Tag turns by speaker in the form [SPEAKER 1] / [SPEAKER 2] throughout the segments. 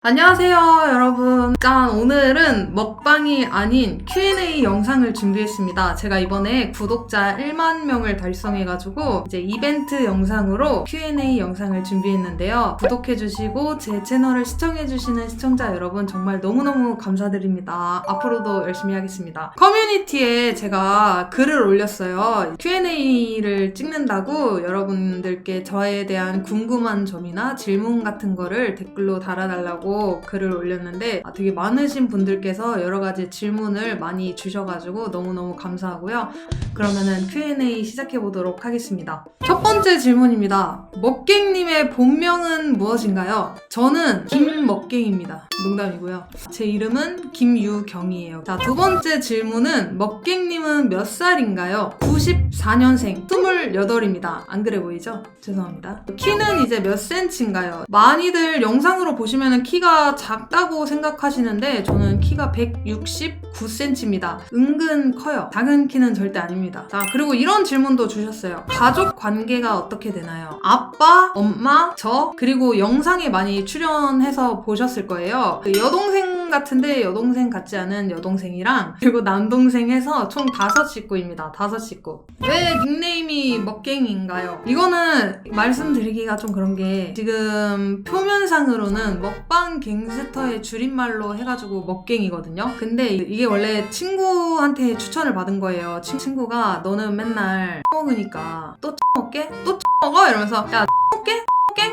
[SPEAKER 1] 안녕하세요 여러분. 짠! 오늘은 먹방이 아닌 Q&A 영상을 준비했습니다. 제가 이번에 구독자 1만 명을 달성해가지고 이제 이벤트 영상으로 Q&A 영상을 준비했는데요. 구독해주시고 제 채널을 시청해주시는 시청자 여러분 정말 너무너무 감사드립니다. 앞으로도 열심히 하겠습니다. 커뮤니티에 제가 글을 올렸어요. Q&A를 찍는다고 여러분들께 저에 대한 궁금한 점이나 질문 같은 거를 댓글로 달아달라고 글을 올렸는데 되게 많으신 분들께서 여러 가지 질문을 많이 주셔가지고 너무너무 감사하고요. 그러면은 Q&A 시작해보도록 하겠습니다. 첫 번째 질문입니다. 먹갱님의 본명은 무엇인가요? 저는 김먹갱입니다. 농담이고요. 제 이름은 김유경이에요. 자, 두 번째 질문은 먹갱님은 몇 살인가요? 94년생 28입니다. 안 그래 보이죠? 죄송합니다. 키는 이제 몇 센치인가요? 많이들 영상으로 보시면 키가 작다고 생각하시는데 저는 키가 169cm입니다. 은근 커요. 작은 키는 절대 아닙니다. 자, 그리고 이런 질문도 주셨어요. 가족 관계가 어떻게 되나요? 아빠, 엄마, 저, 그리고 영상에 많이 출연해서 보셨을 거예요. 여동생 같은데 여동생 같지 않은 여동생이랑 그리고 남동생 해서 총 5식구입니다. 5식구. 왜 닉네임이 먹갱인가요? 이거는 말씀드리기가 좀 그런 게 지금 표면상으로는 먹방 갱스터의 줄임말로 해가지고 먹갱이거든요. 근데 이게 원래 친구한테 추천을 받은 거예요. 친구가 너는 맨날 먹으니까 또 먹게? 또 먹어? 이러면서 야 먹게?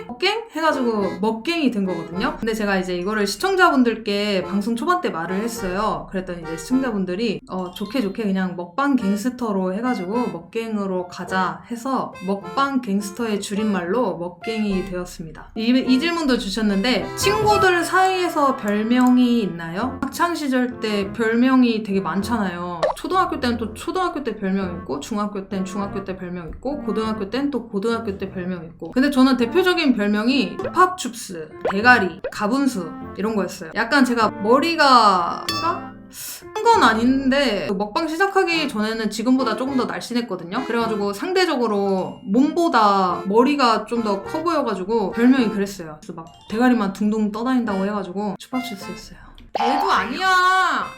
[SPEAKER 1] 먹갱? 해가지고 먹갱이 된 거거든요. 근데 제가 이제 이거를 시청자분들께 방송 초반 때 말을 했어요. 그랬더니 이제 시청자분들이 좋게 그냥 먹방 갱스터로 해가지고 먹갱으로 가자 해서 먹방 갱스터의 줄임말로 먹갱이 되었습니다. 이 질문도 주셨는데 친구들 사이에서 별명이 있나요? 학창시절 때 별명이 되게 많잖아요. 초등학교 때는 또 초등학교 때 별명 있고 중학교 때는 중학교 때 별명 있고 고등학교 때는 또 고등학교 때 별명 있고 근데 저는 대표적인 별명이 힙합춥스, 대가리, 가분수 이런 거였어요. 약간 제가 머리가 큰 건 아닌데 먹방 시작하기 전에는 지금보다 조금 더 날씬했거든요. 그래가지고 상대적으로 몸보다 머리가 좀 더 커 보여가지고 별명이 그랬어요. 그래서 막 대가리만 둥둥 떠다닌다고 해가지고 힙합춥스였어요. 대도 아니야.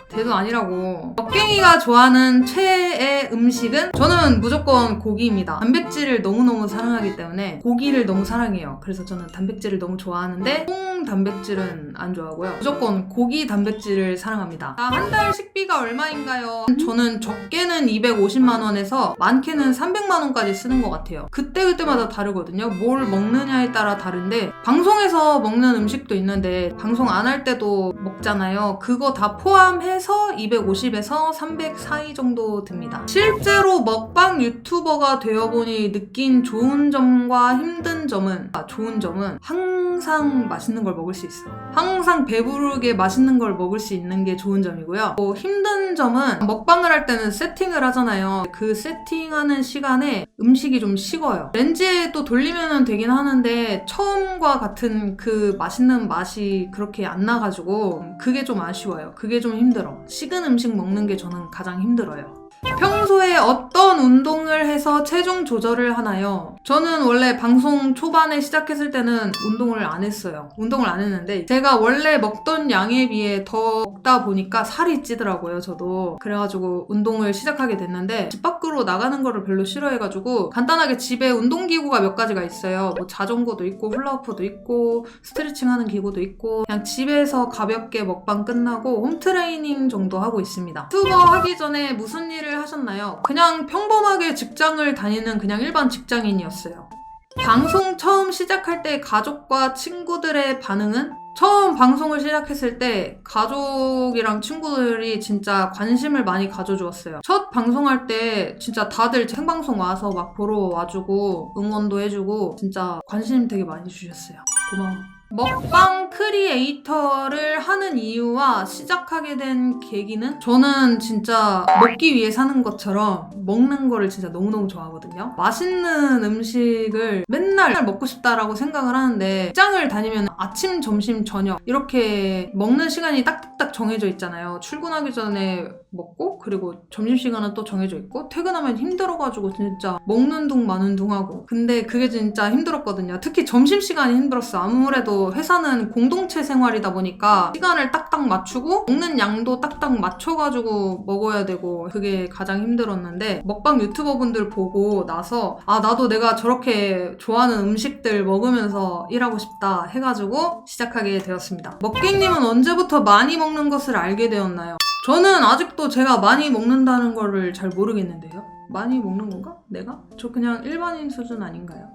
[SPEAKER 1] 대도 아니라고. 먹갱이가 좋아하는 최애 음식은? 저는 무조건 고기입니다. 단백질을 너무너무 사랑하기 때문에 고기를 너무 사랑해요. 그래서 저는 단백질을 너무 좋아하는데 콩 단백질은 안 좋아하고요. 무조건 고기 단백질을 사랑합니다. 한 달 식비가 얼마인가요? 저는 적게는 250만 원에서 많게는 300만 원까지 쓰는 것 같아요. 그때마다 다르거든요. 뭘 먹느냐에 따라 다른데 방송에서 먹는 음식도 있는데 방송 안 할 때도 먹잖아요. 그거 다 포함해서 250에서 300 사이 정도 듭니다. 실제로 먹방 유튜버가 되어보니 느낀 좋은 점과 힘든 점은 좋은 점은 항상 맛있는 걸 먹을 수 있어. 항상 배부르게 맛있는 걸 먹을 수 있는 게 좋은 점이고요. 힘든 점은 먹방을 할 때는 세팅을 하잖아요. 그 세팅하는 시간에 음식이 좀 식어요. 렌즈에 또 돌리면 되긴 하는데 처음과 같은 그 맛있는 맛이 그렇게 안 나가지고 그게 좀 아쉬워요. 그게 좀 힘들어. 식은 음식 먹는 게 저는 가장 힘들어요. 평소에 어떤 운동을 해서 체중 조절을 하나요? 저는 원래 방송 초반에 시작했을 때는 운동을 안 했어요. 운동을 안 했는데 제가 원래 먹던 양에 비해 더 먹다 보니까 살이 찌더라고요, 저도. 그래가지고 운동을 시작하게 됐는데 집 밖으로 나가는 거를 별로 싫어해가지고 간단하게 집에 운동기구가 몇 가지가 있어요. 뭐 자전거도 있고 훌라후프도 있고 스트레칭 하는 기구도 있고 그냥 집에서 가볍게 먹방 끝나고 홈트레이닝 정도 하고 있습니다. 유튜버 하기 전에 무슨 일을 하셨나요? 그냥 평범하게 직장을 다니는 그냥 일반 직장인이었어요. 방송 처음 시작할 때 가족과 친구들의 반응은? 처음 방송을 시작했을 때 가족이랑 친구들이 진짜 관심을 많이 가져주었어요. 첫 방송할 때 진짜 다들 생방송 와서 막 보러 와주고 응원도 해주고 진짜 관심 되게 많이 주셨어요. 고마워. 먹방 크리에이터를 하는 이유와 시작하게 된 계기는? 저는 진짜 먹기 위해 사는 것처럼 먹는 거를 진짜 너무너무 좋아하거든요. 맛있는 음식을 맨날 먹고 싶다라고 생각을 하는데 직장을 다니면 아침, 점심, 저녁 이렇게 먹는 시간이 딱딱딱 정해져 있잖아요. 출근하기 전에 먹고 그리고 점심시간은 또 정해져 있고 퇴근하면 힘들어가지고 진짜 먹는 둥 마는 둥 하고 근데 그게 진짜 힘들었거든요. 특히 점심시간이 힘들었어. 아무래도 회사는 공동체 생활이다 보니까 시간을 딱딱 맞추고 먹는 양도 딱딱 맞춰가지고 먹어야 되고 그게 가장 힘들었는데 먹방 유튜버분들 보고 나서 아 나도 내가 저렇게 좋아하는 음식들 먹으면서 일하고 싶다 해가지고 시작하게 되었습니다. 먹갱님은 언제부터 많이 먹는 것을 알게 되었나요? 저는 아직도 제가 많이 먹는다는 거를 잘 모르겠는데요. 많이 먹는 건가? 내가? 저 그냥 일반인 수준 아닌가요?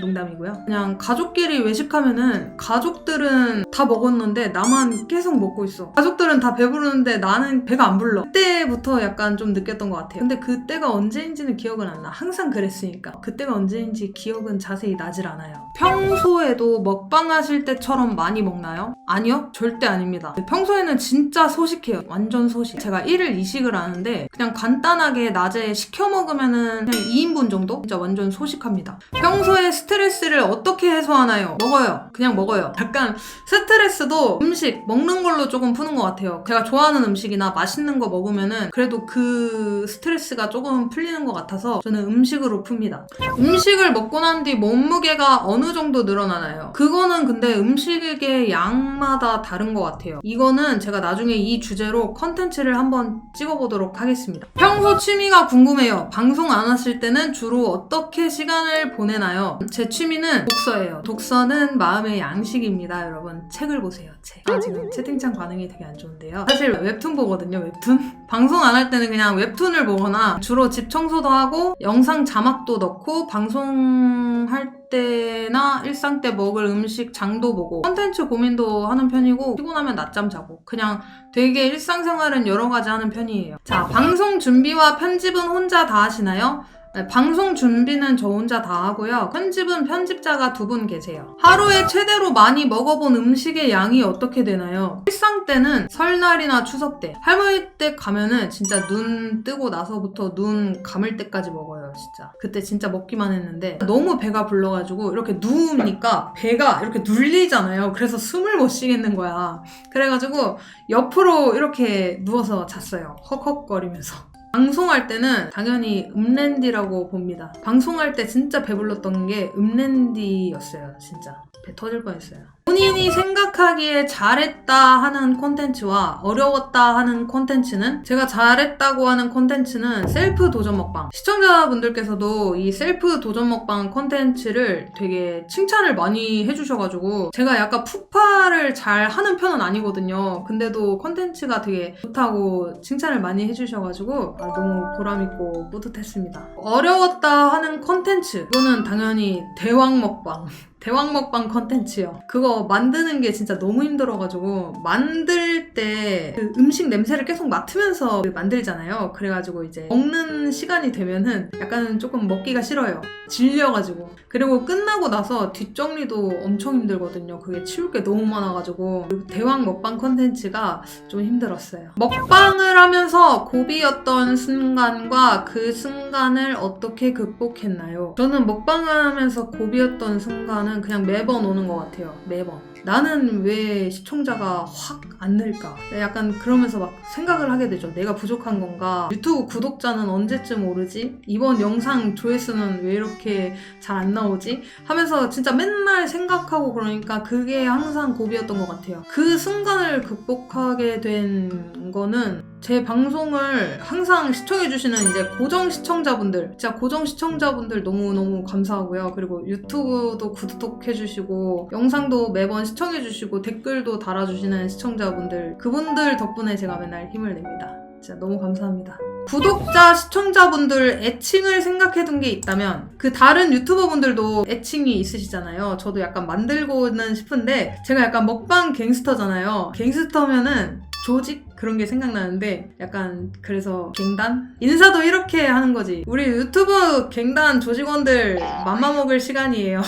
[SPEAKER 1] 농담이고요. 그냥 가족끼리 외식하면은 가족들은 다 먹었는데 나만 계속 먹고 있어. 가족들은 다 배부르는데 나는 배가 안 불러. 그때부터 약간 좀 느꼈던 것 같아요. 근데 그때가 언제인지는 기억은 안 나. 항상 그랬으니까. 그때가 언제인지 기억은 자세히 나질 않아요. 평소에도 먹방 하실 때처럼 많이 먹나요? 아니요. 절대 아닙니다. 평소에는 진짜 소식해요. 완전 소식. 제가 1일 2식을 하는데 그냥 간단하게 낮에 시켜 먹으면은 그냥 2인분 정도? 진짜 완전 소식합니다. 평소에 스트레스를 어떻게 해소하나요? 먹어요. 그냥 먹어요. 약간 스트레스도 음식, 먹는 걸로 조금 푸는 것 같아요. 제가 좋아하는 음식이나 맛있는 거 먹으면은 그래도 그 스트레스가 조금 풀리는 것 같아서 저는 음식으로 풉니다. 음식을 먹고 난 뒤 몸무게가 어느 정도 늘어나나요? 그거는 근데 음식의 양마다 다른 것 같아요. 이거는 제가 나중에 이 주제로 컨텐츠를 한번 찍어보도록 하겠습니다. 평소 취미가 궁금해요. 방송 안 하실 때는 주로 어떻게 시간을 보내나요? 제 취미는 독서예요. 독서는 마음의 양식입니다. 여러분 책을 보세요. 책. 지금 채팅창 반응이 되게 안 좋은데요. 사실 웹툰 보거든요. 웹툰. 방송 안 할 때는 그냥 웹툰을 보거나 주로 집 청소도 하고 영상 자막도 넣고 방송할 때나 일상 때 먹을 음식 장도 보고 컨텐츠 고민도 하는 편이고 피곤하면 낮잠 자고 그냥 되게 일상생활은 여러 가지 하는 편이에요. 자, 방송 준비와 편집은 혼자 다 하시나요? 네, 방송 준비는 저 혼자 다 하고요. 편집은 편집자가 2분 계세요. 하루에 최대로 많이 먹어본 음식의 양이 어떻게 되나요? 일상 때는 설날이나 추석 때, 할머니 댁 가면은 진짜 눈 뜨고 나서부터 눈 감을 때까지 먹어요, 진짜. 그때 진짜 먹기만 했는데 너무 배가 불러가지고 이렇게 누우니까 배가 이렇게 눌리잖아요. 그래서 숨을 못 쉬겠는 거야. 그래가지고 옆으로 이렇게 누워서 잤어요. 헉헉거리면서. 방송할 때는 당연히 음랜디라고 봅니다. 방송할 때 진짜 배불렀던 게 음랜디였어요. 진짜 배 터질 뻔했어요. 본인이 생각하기에 잘했다 하는 콘텐츠와 어려웠다 하는 콘텐츠는 제가 잘했다고 하는 콘텐츠는 셀프 도전 먹방. 시청자분들께서도 이 셀프 도전 먹방 콘텐츠를 되게 칭찬을 많이 해주셔가지고 제가 약간 푸파를 잘 하는 편은 아니거든요. 근데도 콘텐츠가 되게 좋다고 칭찬을 많이 해주셔가지고 너무 보람있고 뿌듯했습니다. 어려웠다 하는 콘텐츠 이거는 당연히 대왕 먹방. 대왕 먹방 컨텐츠요. 그거 만드는 게 진짜 너무 힘들어가지고 만들 때 그 음식 냄새를 계속 맡으면서 만들잖아요. 그래가지고 이제 먹는 시간이 되면은 약간 조금 먹기가 싫어요. 질려가지고. 그리고 끝나고 나서 뒷정리도 엄청 힘들거든요. 그게 치울 게 너무 많아가지고 대왕 먹방 컨텐츠가 좀 힘들었어요. 먹방을 하면서 고비였던 순간과 그 순간을 어떻게 극복했나요? 저는 먹방을 하면서 고비였던 순간은 그냥 매번 오는 것 같아요. 매번. 나는 왜 시청자가 확 안 늘까? 약간 그러면서 막 생각을 하게 되죠. 내가 부족한 건가? 유튜브 구독자는 언제쯤 오르지? 이번 영상 조회수는 왜 이렇게 잘 안 나오지? 하면서 진짜 맨날 생각하고 그러니까 그게 항상 고비였던 것 같아요. 그 순간을 극복하게 된 거는 제 방송을 항상 시청해주시는 이제 고정 시청자분들, 진짜 고정 시청자분들 너무너무 감사하고요. 그리고 유튜브도 구독해주시고 영상도 매번 시청해주시고 댓글도 달아주시는 시청자분들, 그분들 덕분에 제가 맨날 힘을 냅니다. 진짜 너무 감사합니다. 구독자, 시청자분들 애칭을 생각해둔 게 있다면 그 다른 유튜버분들도 애칭이 있으시잖아요. 저도 약간 만들고는 싶은데 제가 약간 먹방 갱스터잖아요. 갱스터면은 조직? 그런 게 생각나는데 약간 그래서 갱단? 인사도 이렇게 하는 거지. 우리 유튜브 갱단 조직원들 맘마먹을 시간이에요.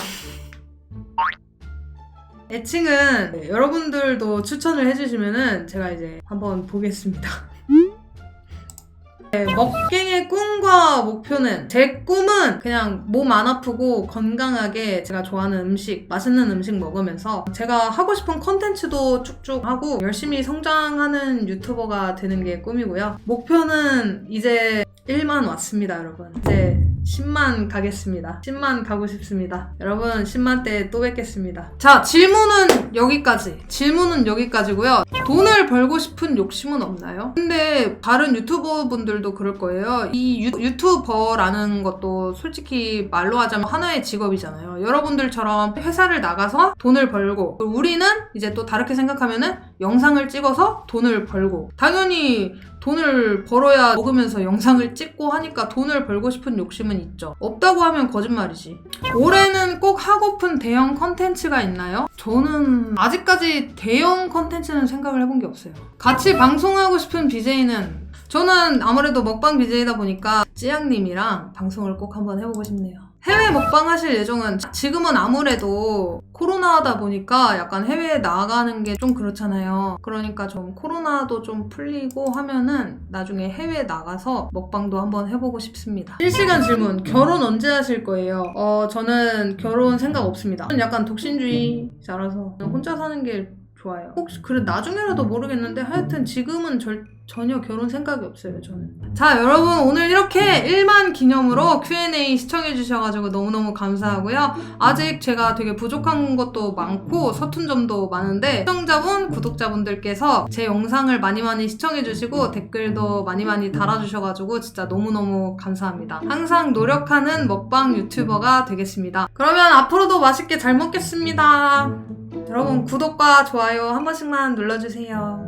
[SPEAKER 1] 애칭은 여러분들도 추천을 해주시면은 제가 이제 한번 보겠습니다. 네, 먹갱의 꿈과 목표는, 제 꿈은 그냥 몸 안 아프고 건강하게 제가 좋아하는 음식, 맛있는 음식 먹으면서 제가 하고 싶은 컨텐츠도 쭉쭉 하고 열심히 성장하는 유튜버가 되는 게 꿈이고요. 목표는 이제 1만 왔습니다, 여러분. 이제 10만 가겠습니다. 10만 가고 싶습니다. 여러분 10만 때 또 뵙겠습니다. 자, 질문은 여기까지고요. 돈을 벌고 싶은 욕심은 없나요? 근데 다른 유튜버 분들도 그럴 거예요. 이 유튜버라는 것도 솔직히 말로 하자면 하나의 직업이잖아요. 여러분들처럼 회사를 나가서 돈을 벌고, 우리는 이제 또 다르게 생각하면은 영상을 찍어서 돈을 벌고, 당연히 돈을 벌어야 먹으면서 영상을 찍고 하니까 돈을 벌고 싶은 욕심은 있죠. 없다고 하면 거짓말이지. 올해는 꼭 하고픈 대형 컨텐츠가 있나요? 저는 아직까지 대형 컨텐츠는 생각을 해본 게 없어요. 같이 방송하고 싶은 BJ는, 저는 아무래도 먹방 BJ다 보니까 찌양님이랑 방송을 꼭 한번 해보고 싶네요. 해외 먹방 하실 예정은, 지금은 아무래도 코로나다 보니까 약간 해외에 나가는 게 좀 그렇잖아요. 그러니까 좀 코로나도 좀 풀리고 하면은 나중에 해외에 나가서 먹방도 한번 해보고 싶습니다. 실시간 질문, 결혼 언제 하실 거예요? 저는 결혼 생각 없습니다. 저는 약간 독신주의자라서 혼자 사는 게 좋아요. 혹시 그래 나중에라도 모르겠는데 하여튼 지금은 전혀 결혼 생각이 없어요, 저는. 자, 여러분 오늘 이렇게 1만 기념으로 Q&A 시청해주셔가지고 너무너무 감사하고요. 아직 제가 되게 부족한 것도 많고 서툰 점도 많은데, 시청자분, 구독자분들께서 제 영상을 많이 시청해주시고 댓글도 많이 달아주셔가지고 진짜 너무너무 감사합니다. 항상 노력하는 먹방 유튜버가 되겠습니다. 그러면 앞으로도 맛있게 잘 먹겠습니다. 여러분 구독과 좋아요 한 번씩만 눌러주세요.